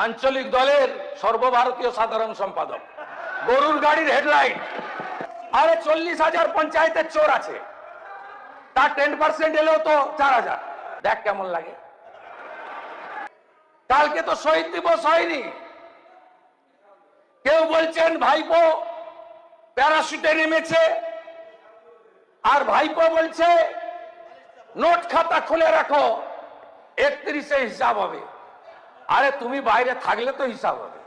আঞ্চলিক দলের সর্বভারতীয় সাধারণ সম্পাদক। গরুর গাড়ির হেডলাইট। আরে 40,000 পঞ্চায়েতের চোর আছে, তার 10% এলেও তো 4,000। দেখ কেমন লাগে। কালকে তো শহীদ দিবস হয়নি, কেউ বলছেন ভাইপো প্যারাশুটে নেমেছে, আর ভাইপো বলছে নোট খাতা খুলে রাখো, 31-এ হিসাব হবে। আরে তুমি বাইরে থাকলে তো হিসাব হবে।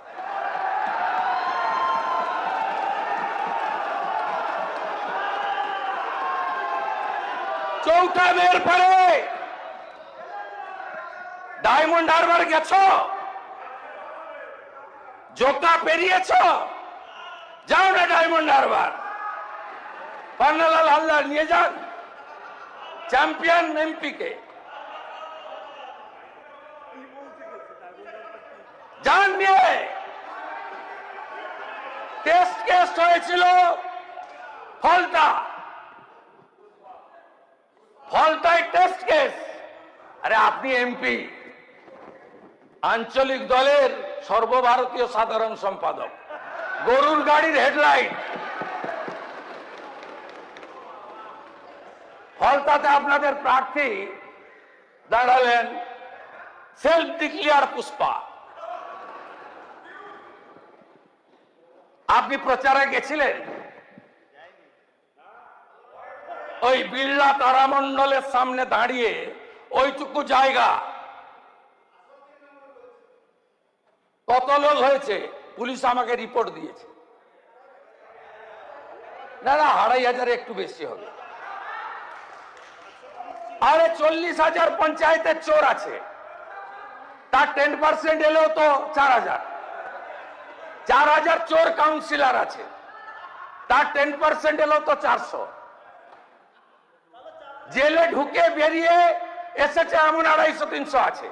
চৌঠা মের পরে ডায়মন্ড হারবার গেছো, জোকা পেরিয়েছ, যাও না ডায়মন্ড হারবার। পান্নালাল হালদার নিয়ে যান চ্যাম্পিয়ন এমপি কে, যান নিয়ে। টেস্ট কেস হয়েছিল ফলতায় টেস্ট কেস। আরে আপনি এমপি, আঞ্চলিক দলের সর্বভারতীয় সাধারণ সম্পাদক, গরুর গাড়ির হেডলাইট। ফলতাতে আপনাদের প্রার্থী দাঁড়ালেন সেলফ ডিক্লেয়ার পুষ্পা। আপনি প্রচারে গেছিলেন, ওই বিড়লা তারামণ্ডলের সামনে দাঁড়িয়ে ওইটুকু জায়গা কত লোক হয়েছে পুলিশ আমাকে রিপোর্ট দিয়েছে। না 2,500 একটু বেশি হবে। আরে 40,000 পঞ্চায়েতের চোর আছে, তার 10% এলেও তো 4,000। 4,000 চোর কাউন্সিলর আছে, তার 10% এলেও তো 400। জেলে ঢুকে বেরিয়ে এসেছে এমন 250-300 আছে।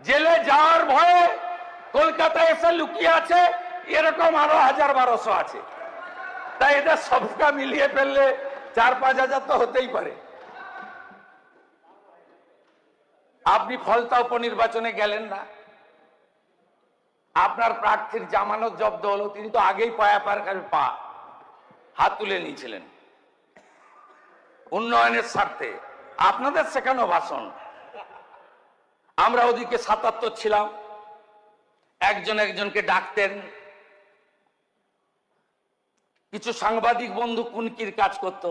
জেলে যাওয়ার ভয়ে কলকাতায় এসে লুকিয়ে আছে এরকম আরো 1,000-1,200 আছে। তাই এদের সবটা মিলিয়ে ফেললে 4-5,000 তো হতেই পারে। আপনি ফলতা উপনির্বাচনে গেলেন না, আপনার প্রার্থীর জামানত জব্দ হলো। তিনি তো আগেই পায়ের কাছে হাত তুলে নিয়েছিলেন উন্নয়নের স্বার্থে। আপনাদের শেখানো ভাষণ। আমরা ওদিকে 77 ছিলাম, একজন একজনকে ডাকতেন। কিছু সাংবাদিক বন্ধু কুনকির কাজ করত,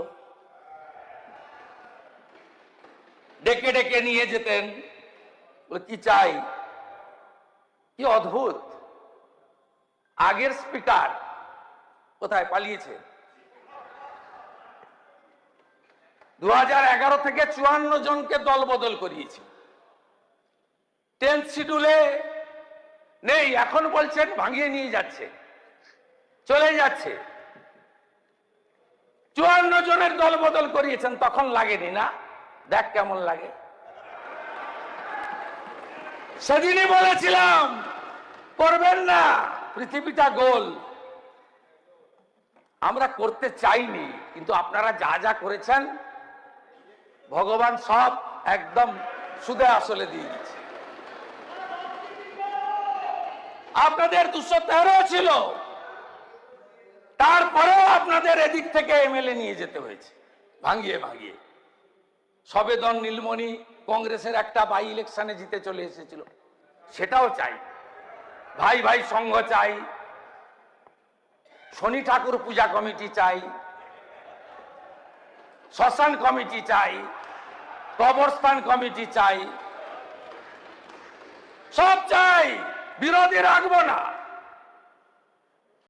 ডেকে ডেকে নিয়ে যেতেন, কি চাই। কি অদ্ভুত। আগের স্পিকার কোথায় পালিয়েছে? 2011 থেকে 54 জনকে দল বদল করিয়েছে। 10th শিডিউলে নেই, এখন বলছেন ভাঙিয়ে নিয়ে যাচ্ছে, চলে যাচ্ছে। 54 জনের দল বদল করিয়েছেন, তখন লাগেনি না? দেখ কেমন লাগে। সেদিনই বলেছিলাম করবেন না, পৃথিবীটা গোল। আমরা করতে চাইনি, কিন্তু আপনারা যা যা করেছেন ভগবান সব একদম সুদে আসলে দিয়ে দিচ্ছে। আপনাদের 213 ছিল, তারপরেও আপনাদের এদিক থেকে এমএলএ নিয়ে যেতে হয়েছে ভাঙিয়ে ভাঙিয়ে। সবেদন নীলমণি কংগ্রেসের একটা বাই ইলেকশনে জিতে চলে এসেছিল, সেটাও চাই। ভাই ভাই সংঘ চাই, শনি ঠাকুর পূজা কমিটি চাই, শ্মশান কমিটি চাই, কবরস্থান কমিটি চাই, সব চাই। বিরোধী রাখবো না।